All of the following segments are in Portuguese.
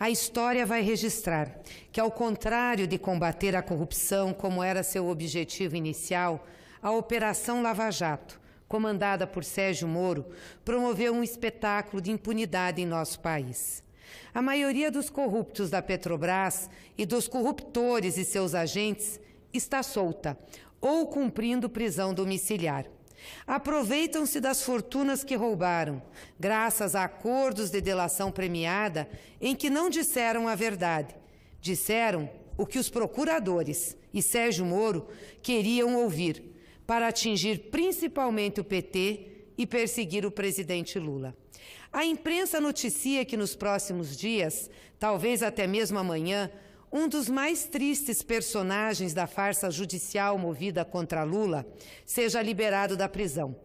A história vai registrar que, ao contrário de combater a corrupção como era seu objetivo inicial, a Operação Lava Jato, comandada por Sérgio Moro, promoveu um espetáculo de impunidade em nosso país. A maioria dos corruptos da Petrobras e dos corruptores e seus agentes está solta ou cumprindo prisão domiciliar. Aproveitam-se das fortunas que roubaram, graças a acordos de delação premiada em que não disseram a verdade. Disseram o que os procuradores e Sérgio Moro queriam ouvir, para atingir principalmente o PT e perseguir o presidente Lula. A imprensa noticia que nos próximos dias, talvez até mesmo amanhã, um dos mais tristes personagens da farsa judicial movida contra Lula seja liberado da prisão.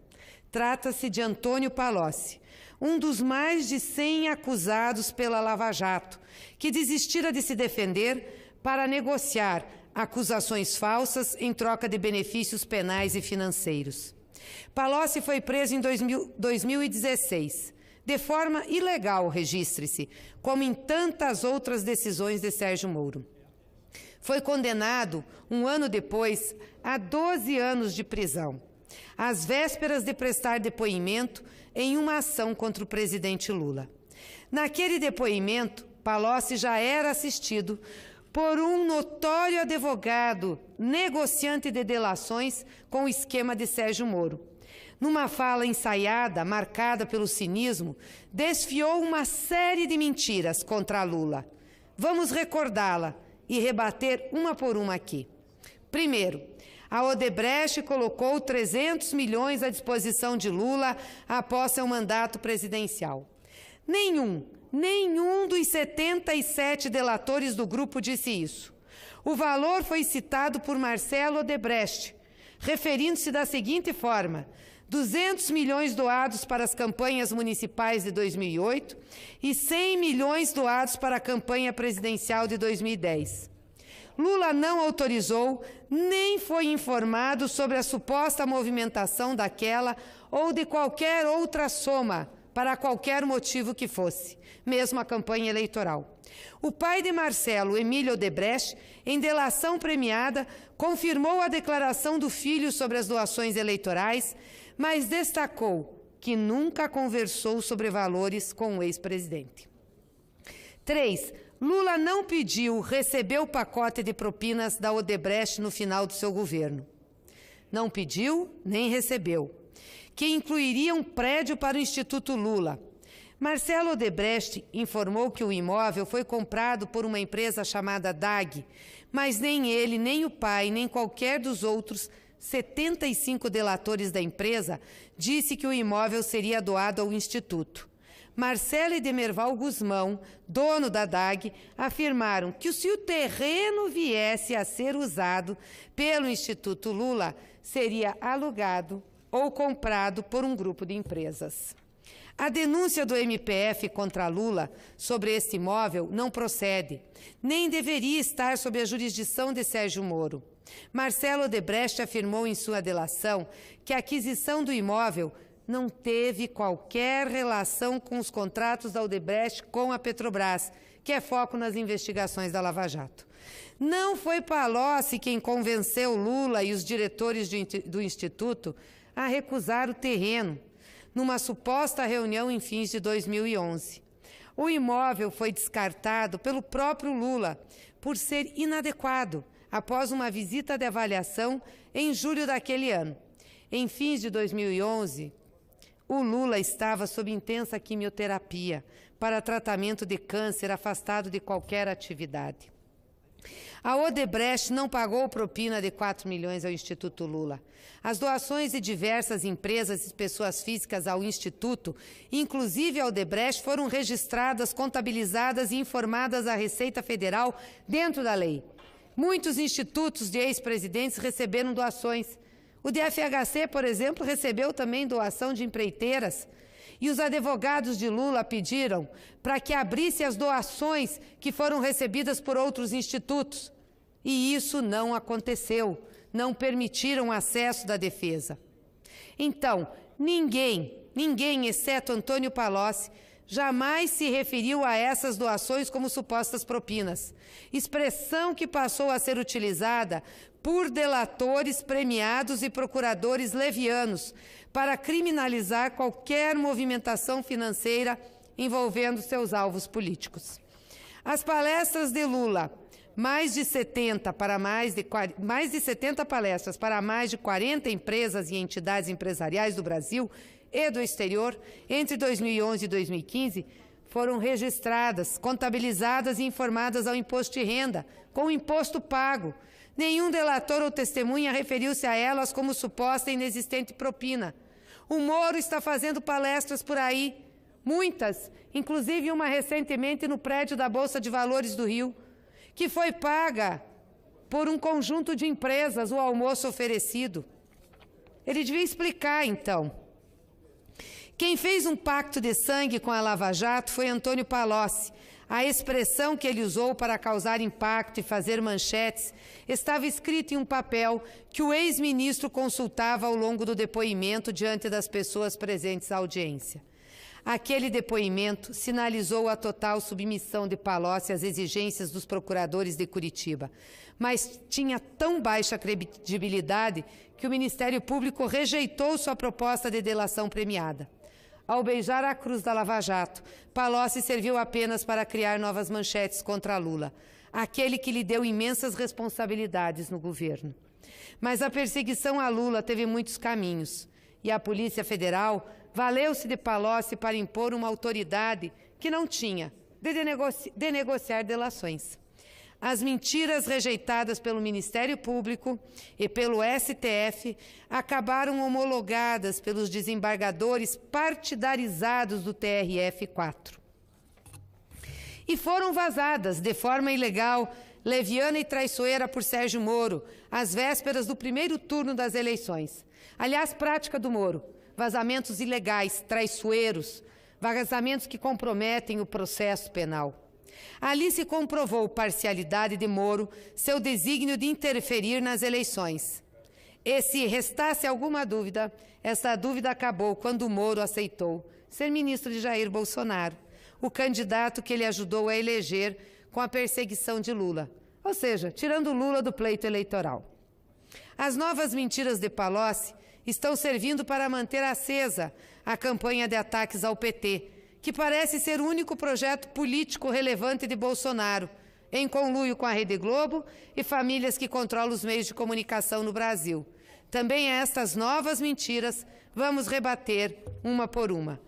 Trata-se de Antônio Palocci, um dos mais de 100 acusados pela Lava Jato, que desistira de se defender para negociar acusações falsas em troca de benefícios penais e financeiros. Palocci foi preso em 2016, de forma ilegal, registre-se, como em tantas outras decisões de Sérgio Moro. Foi condenado, um ano depois, a 12 anos de prisão, às vésperas de prestar depoimento em uma ação contra o presidente Lula. Naquele depoimento, Palocci já era assistido por um notório advogado, negociante de delações com o esquema de Sérgio Moro. Numa fala ensaiada, marcada pelo cinismo, desfiou uma série de mentiras contra Lula. Vamos recordá-la e rebater uma por uma aqui. Primeiro, a Odebrecht colocou 300 milhões à disposição de Lula após seu mandato presidencial. Nenhum dos 77 delatores do grupo disse isso. O valor foi citado por Marcelo Odebrecht, referindo-se da seguinte forma: 200 milhões doados para as campanhas municipais de 2008 e 100 milhões doados para a campanha presidencial de 2010. Lula não autorizou, nem foi informado sobre a suposta movimentação daquela ou de qualquer outra soma, para qualquer motivo que fosse, mesmo a campanha eleitoral. O pai de Marcelo, Emílio Odebrecht, em delação premiada, confirmou a declaração do filho sobre as doações eleitorais, mas destacou que nunca conversou sobre valores com o ex-presidente. 3. Lula não pediu, recebeu o pacote de propinas da Odebrecht no final do seu governo. Não pediu, nem recebeu, que incluiria um prédio para o Instituto Lula. Marcelo Odebrecht informou que o imóvel foi comprado por uma empresa chamada DAG, mas nem ele, nem o pai, nem qualquer dos outros 75 delatores da empresa disse que o imóvel seria doado ao Instituto. Marcelo e Demerval Guzmão, dono da DAG, afirmaram que se o terreno viesse a ser usado pelo Instituto Lula, seria alugado ou comprado por um grupo de empresas. A denúncia do MPF contra Lula sobre este imóvel não procede, nem deveria estar sob a jurisdição de Sérgio Moro. Marcelo Odebrecht afirmou em sua delação que a aquisição do imóvel não teve qualquer relação com os contratos da Odebrecht com a Petrobras, que é foco nas investigações da Lava Jato. Não foi Palocci quem convenceu Lula e os diretores do Instituto a recusar o terreno, numa suposta reunião em fins de 2011. O imóvel foi descartado pelo próprio Lula por ser inadequado, após uma visita de avaliação em julho daquele ano. Em fins de 2011, o Lula estava sob intensa quimioterapia para tratamento de câncer, afastado de qualquer atividade. A Odebrecht não pagou propina de 4 milhões ao Instituto Lula. As doações de diversas empresas e pessoas físicas ao Instituto, inclusive a Odebrecht, foram registradas, contabilizadas e informadas à Receita Federal dentro da lei. Muitos institutos de ex-presidentes receberam doações. O DFHC, por exemplo, recebeu também doação de empreiteiras. E os advogados de Lula pediram para que abrisse as doações que foram recebidas por outros institutos. E isso não aconteceu. Não permitiram acesso da defesa. Então, ninguém, exceto Antônio Palocci, jamais se referiu a essas doações como supostas propinas, expressão que passou a ser utilizada por delatores premiados e procuradores levianos para criminalizar qualquer movimentação financeira envolvendo seus alvos políticos. As palestras de Lula, mais de 70 palestras para mais de 40 empresas e entidades empresariais do Brasil e do exterior, entre 2011 e 2015, foram registradas, contabilizadas e informadas ao imposto de renda, com o imposto pago. Nenhum delator ou testemunha referiu-se a elas como suposta e inexistente propina. O Moro está fazendo palestras por aí, muitas, inclusive uma recentemente no prédio da Bolsa de Valores do Rio, que foi paga por um conjunto de empresas o almoço oferecido. Ele devia explicar, então. Quem fez um pacto de sangue com a Lava Jato foi Antônio Palocci. A expressão que ele usou para causar impacto e fazer manchetes estava escrita em um papel que o ex-ministro consultava ao longo do depoimento diante das pessoas presentes à audiência. Aquele depoimento sinalizou a total submissão de Palocci às exigências dos procuradores de Curitiba, mas tinha tão baixa credibilidade que o Ministério Público rejeitou sua proposta de delação premiada. Ao beijar a cruz da Lava Jato, Palocci serviu apenas para criar novas manchetes contra Lula, aquele que lhe deu imensas responsabilidades no governo. Mas a perseguição a Lula teve muitos caminhos, e a Polícia Federal valeu-se de Palocci para impor uma autoridade que não tinha de negociar delações. As mentiras rejeitadas pelo Ministério Público e pelo STF acabaram homologadas pelos desembargadores partidarizados do TRF-4. E foram vazadas de forma ilegal, leviana e traiçoeira por Sérgio Moro, às vésperas do primeiro turno das eleições. Aliás, prática do Moro, vazamentos ilegais, traiçoeiros, vazamentos que comprometem o processo penal. Ali se comprovou parcialidade de Moro, seu desígnio de interferir nas eleições. E se restasse alguma dúvida, essa dúvida acabou quando Moro aceitou ser ministro de Jair Bolsonaro, o candidato que ele ajudou a eleger com a perseguição de Lula, ou seja, tirando Lula do pleito eleitoral. As novas mentiras de Palocci estão servindo para manter acesa a campanha de ataques ao PT, que parece ser o único projeto político relevante de Bolsonaro, em conluio com a Rede Globo e famílias que controlam os meios de comunicação no Brasil. Também estas novas mentiras vamos rebater uma por uma.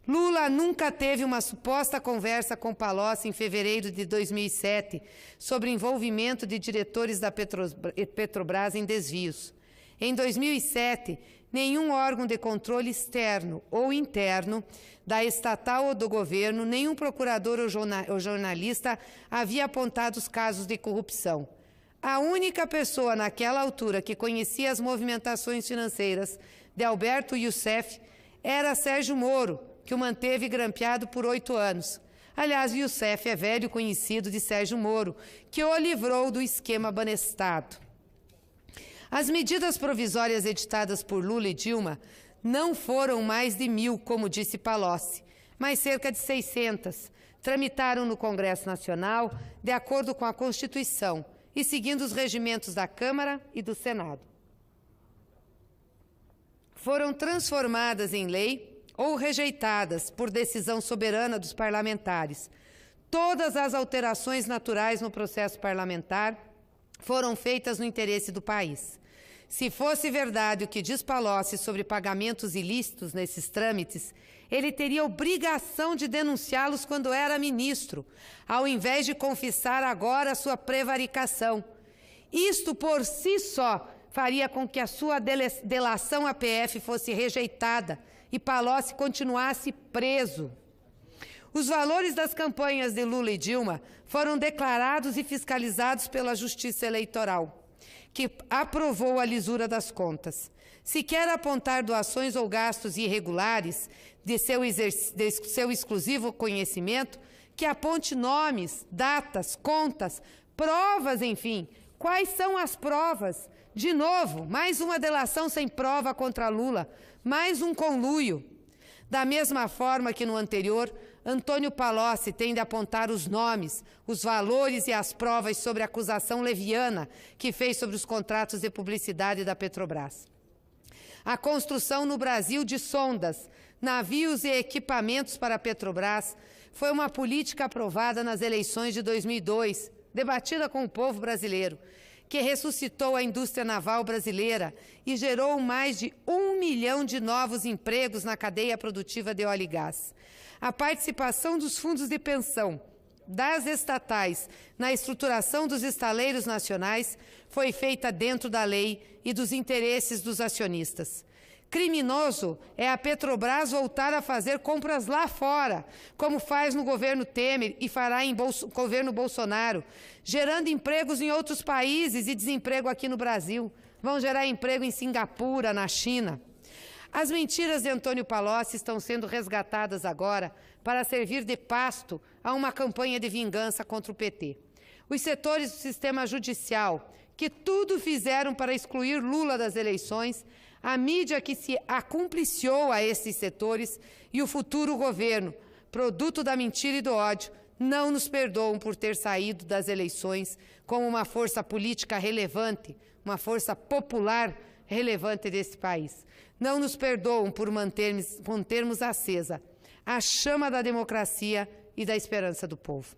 Lula nunca teve uma suposta conversa com Palocci em fevereiro de 2007 sobre envolvimento de diretores da Petrobras em desvios. Em 2007, nenhum órgão de controle externo ou interno da estatal ou do governo, nenhum procurador ou jornalista havia apontado os casos de corrupção. A única pessoa naquela altura que conhecia as movimentações financeiras de Alberto Youssef era Sérgio Moro, que o manteve grampeado por 8 anos. Aliás, Youssef é velho conhecido de Sérgio Moro, que o livrou do esquema Banestado. As medidas provisórias editadas por Lula e Dilma não foram mais de 1.000, como disse Palocci, mas cerca de 600. Tramitaram no Congresso Nacional de acordo com a Constituição e seguindo os regimentos da Câmara e do Senado. Foram transformadas em lei ou rejeitadas por decisão soberana dos parlamentares. Todas as alterações naturais no processo parlamentar foram feitas no interesse do país. Se fosse verdade o que diz Palocci sobre pagamentos ilícitos nesses trâmites, ele teria obrigação de denunciá-los quando era ministro, ao invés de confessar agora a sua prevaricação. Isto por si só faria com que a sua delação à PF fosse rejeitada e Palocci continuasse preso. Os valores das campanhas de Lula e Dilma foram declarados e fiscalizados pela Justiça Eleitoral, que aprovou a lisura das contas. Se quer apontar doações ou gastos irregulares de seu exclusivo conhecimento, que aponte nomes, datas, contas, provas, enfim. Quais são as provas? De novo, mais uma delação sem prova contra Lula, mais um conluio. Da mesma forma que no anterior, Antônio Palocci tem de apontar os nomes, os valores e as provas sobre a acusação leviana que fez sobre os contratos de publicidade da Petrobras. A construção no Brasil de sondas, navios e equipamentos para a Petrobras foi uma política aprovada nas eleições de 2002, debatida com o povo brasileiro, que ressuscitou a indústria naval brasileira e gerou mais de 1 milhão de novos empregos na cadeia produtiva de óleo e gás. A participação dos fundos de pensão das estatais na estruturação dos estaleiros nacionais foi feita dentro da lei e dos interesses dos acionistas. Criminoso é a Petrobras voltar a fazer compras lá fora, como faz no governo Temer e fará em governo Bolsonaro, gerando empregos em outros países e desemprego aqui no Brasil. Vão gerar emprego em Singapura, na China. As mentiras de Antônio Palocci estão sendo resgatadas agora para servir de pasto a uma campanha de vingança contra o PT. Os setores do sistema judicial, que tudo fizeram para excluir Lula das eleições, a mídia que se acumpliciou a esses setores e o futuro governo, produto da mentira e do ódio, não nos perdoam por ter saído das eleições como uma força política relevante, uma força popular relevante desse país. Não nos perdoam por mantermos acesa a chama da democracia e da esperança do povo.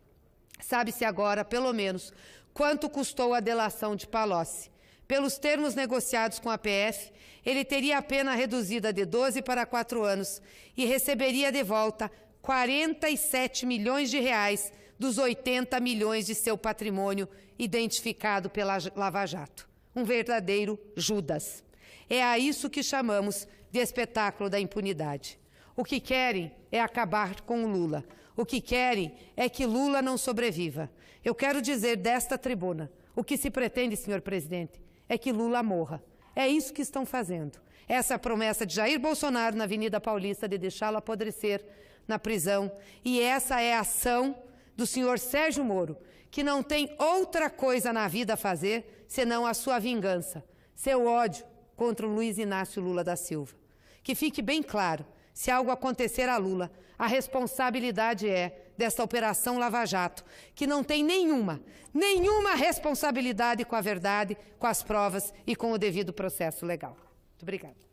Sabe-se agora, pelo menos, quanto custou a delação de Palocci. Pelos termos negociados com a PF, ele teria a pena reduzida de 12 para 4 anos e receberia de volta 47 milhões de reais dos 80 milhões de seu patrimônio identificado pela Lava Jato. Um verdadeiro Judas. É a isso que chamamos de espetáculo da impunidade. O que querem é acabar com o Lula. O que querem é que Lula não sobreviva. Eu quero dizer desta tribuna, o que se pretende, senhor presidente, é que Lula morra. É isso que estão fazendo. Essa é a promessa de Jair Bolsonaro na Avenida Paulista de deixá-lo apodrecer na prisão. E essa é a ação do senhor Sérgio Moro, que não tem outra coisa na vida a fazer senão a sua vingança, seu ódio contra o Luiz Inácio Lula da Silva. Que fique bem claro, se algo acontecer a Lula, a responsabilidade é desta Operação Lava Jato, que não tem nenhuma responsabilidade com a verdade, com as provas e com o devido processo legal. Muito obrigada.